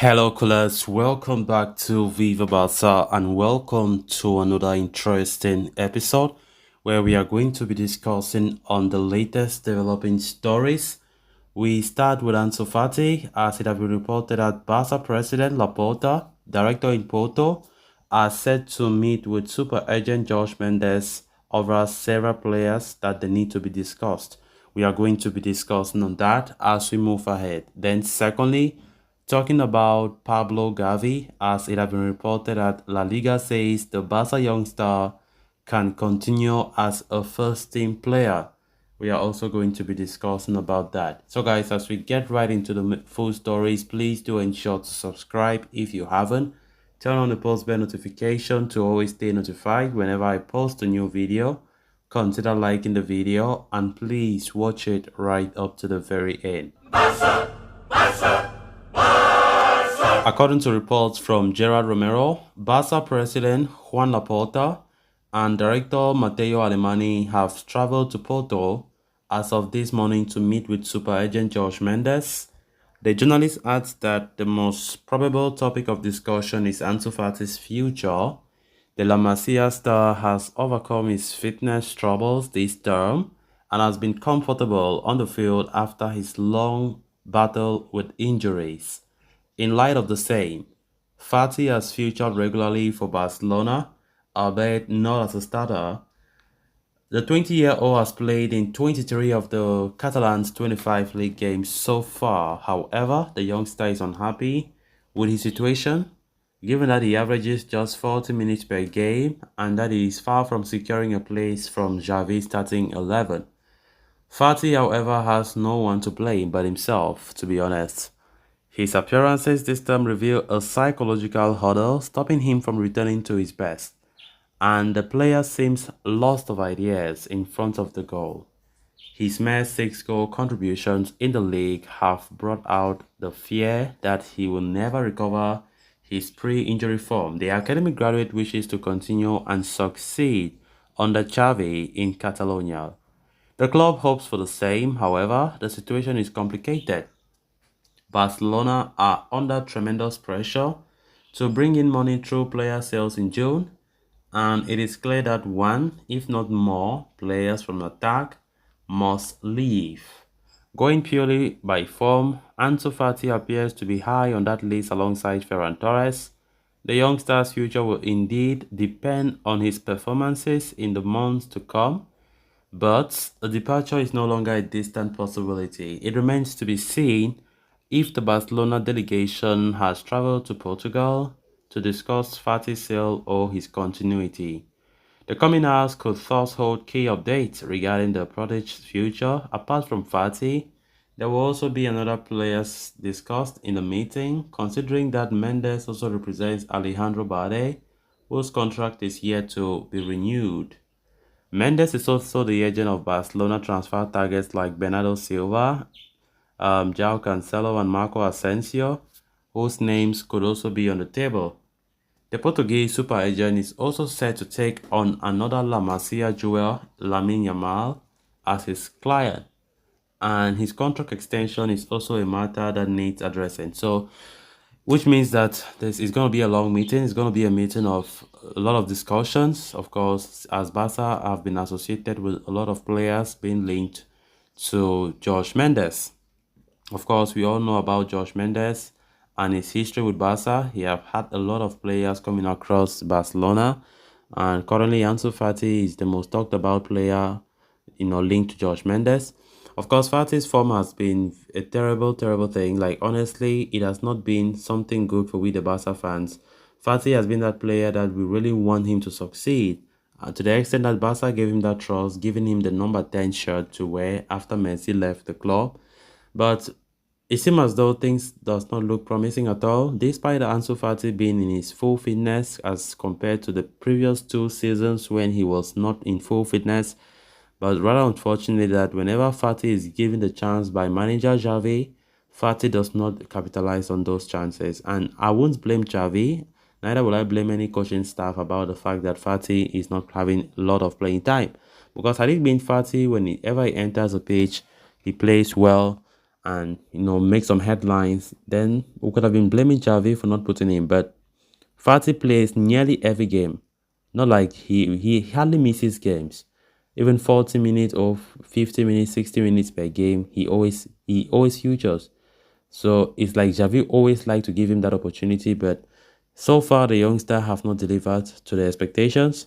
Hello, coolers. Welcome back to Viva Barca and welcome to another interesting episode where we are going to be discussing on the latest developing stories. We start with Ansu Fati, as it has been reported that Barca president Laporta, director in Porto, are set to meet with super agent Josh Mendes over several players that they need to be discussed. We are going to be discussing on that as we move ahead. Then secondly, talking about Pablo Gavi, as it has been reported that La Liga says the Barca youngster can continue as a first team player. We are also going to be discussing about that. So guys, as we get right into the full stories, please do ensure to subscribe if you haven't. Turn on the post bell notification to always stay notified whenever I post a new video. Consider liking the video and please watch it right up to the very end. According to reports from Gerard Romero, Barca president Juan Laporta and director Matteo Alemany have traveled to Porto as of this morning to meet with super agent Josh Mendes. The journalist adds that the most probable topic of discussion is Ansu Fati's future. The La Masia star has overcome his fitness troubles this term and has been comfortable on the field after his long battle with injuries. In light of the same, Fati has featured regularly for Barcelona, albeit not as a starter. The 20-year-old has played in 23 of the Catalans' 25 league games so far. However, the youngster is unhappy with his situation, given that he averages just 40 minutes per game and that he is far from securing a place from Xavi's starting 11. Fati, however, has no one to blame but himself, to be honest. His appearances this time reveal a psychological hurdle stopping him from returning to his best, and the player seems lost of ideas in front of the goal. His mere 6 goal contributions in the league have brought out the fear that he will never recover his pre-injury form. The academic graduate wishes to continue and succeed under Xavi in Catalonia. The club hopes for the same, however, the situation is complicated. Barcelona are under tremendous pressure to bring in money through player sales in June, and it is clear that one, if not more, players from the attack must leave. Going purely by form, Ansu Fati appears to be high on that list alongside Ferran Torres. The youngster's future will indeed depend on his performances in the months to come, but a departure is no longer a distant possibility. It remains to be seen if the Barcelona delegation has traveled to Portugal to discuss Fati's sale or his continuity. The coming hours could thus hold key updates regarding the prodigy's future. Apart from Fati, there will also be another players discussed in the meeting, considering that Mendes also represents Alejandro Balde, whose contract is yet to be renewed. Mendes is also the agent of Barcelona transfer targets like Bernardo Silva, João Cancelo and Marco Asensio, whose names could also be on the table. The Portuguese super agent is also set to take on another La Masia jewel, Lamine Yamal, as his client, and his contract extension is also a matter that needs addressing. So, which means that this is going to be a long meeting. It's going to be a meeting of a lot of discussions. Of course, as Barca have been associated with a lot of players being linked to Josh Mendes. Of course, we all know about Josh Mendes and his history with Barca. He have had a lot of players coming across Barcelona, and currently Ansu Fati is the most talked about player, linked to Josh Mendes. Of course, Fati's form has been a terrible, terrible thing. Like, honestly, it has not been something good for we, the Barca fans. Fati has been that player that we really want him to succeed. To the extent that Barca gave him that trust, giving him the number 10 shirt to wear after Messi left the club. But it seems as though things does not look promising at all, despite Ansu Fati being in his full fitness as compared to the previous 2 seasons when he was not in full fitness. But rather unfortunately that whenever Fati is given the chance by manager Xavi, Fati does not capitalize on those chances. And I won't blame Xavi, neither will I blame any coaching staff about the fact that Fati is not having a lot of playing time. Because had it been Fati, whenever he enters a pitch, he plays well and make some headlines, then we could have been blaming Xavi for not putting him. But Fati plays nearly every game. Not like he hardly misses games. Even 40 minutes or 50 minutes, 60 minutes per game, he always features. So it's like Xavi always like to give him that opportunity, but so far the youngster have not delivered to the expectations.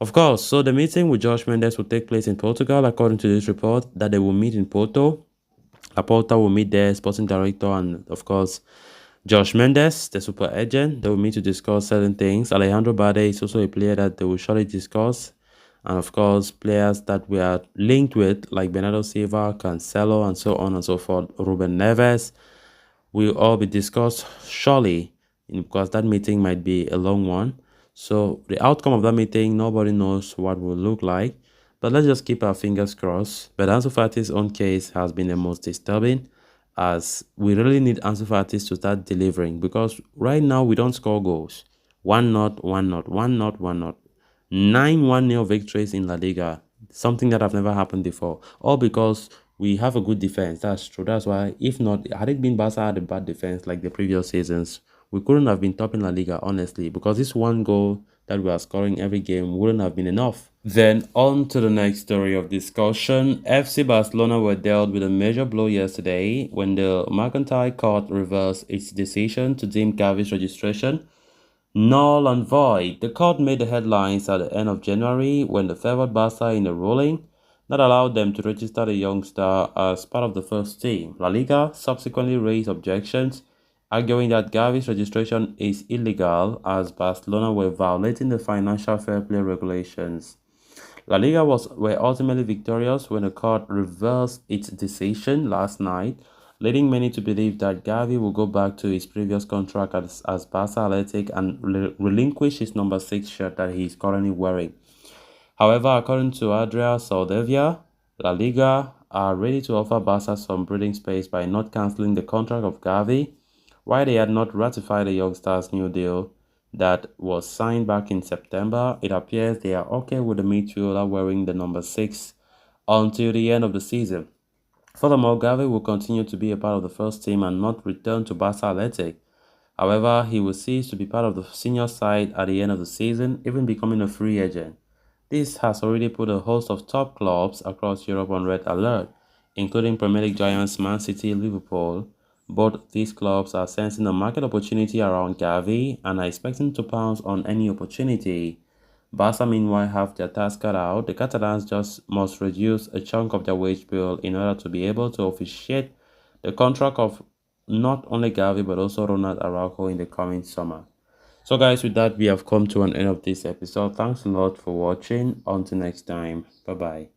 Of course, so the meeting with Josh Mendes will take place in Portugal, according to this report, that they will meet in Porto. Laporta will meet their sporting director and, of course, Josh Mendes, the super agent. They will meet to discuss certain things. Alejandro Bade is also a player that they will surely discuss. And, of course, players that we are linked with, like Bernardo Silva, Cancelo, and so on and so forth. Ruben Neves will all be discussed surely, because that meeting might be a long one. So the outcome of that meeting, nobody knows what will look like. But let's just keep our fingers crossed. But Ansu Fati's own case has been the most disturbing, as we really need Ansu Fati to start delivering, because right now we don't score goals. One not, one not, one not, one not. 9-1-0 victories in La Liga, something that have never happened before. All because we have a good defense. That's true. That's why, if not, had it been Barca had a bad defense like the previous seasons, we couldn't have been top in La Liga, honestly, because this one goal that we are scoring every game wouldn't have been enough. Then on to the next story of discussion. FC Barcelona were dealt with a major blow yesterday when the Mercantile Court reversed its decision to deem Gavi's registration null and void. The court made the headlines at the end of January when the favored Barca in the ruling that allowed them to register the youngster as part of the first team. La Liga subsequently raised objections, arguing that Gavi's registration is illegal as Barcelona were violating the financial fair play regulations. La Liga were ultimately victorious when the court reversed its decision last night, leading many to believe that Gavi will go back to his previous contract as Barca Athletic and relinquish his number 6 shirt that he is currently wearing. However, according to Adria Saldavia, La Liga are ready to offer Barca some breathing space by not cancelling the contract of Gavi, while they had not ratified the youngster's new deal that was signed back in September. It appears they are okay with the midfielder wearing the number 6 until the end of the season. Furthermore, Gavi will continue to be a part of the first team and not return to Barca Athletic. However, he will cease to be part of the senior side at the end of the season, even becoming a free agent. This has already put a host of top clubs across Europe on red alert, including Premier League giants Man City, Liverpool. Both these clubs are sensing a market opportunity around Gavi and are expecting to pounce on any opportunity. Barca meanwhile have their task cut out. The Catalans just must reduce a chunk of their wage bill in order to be able to officiate the contract of not only Gavi but also Ronald Araujo in the coming summer. So guys, with that we have come to an end of this episode. Thanks a lot for watching. Until next time. Bye bye.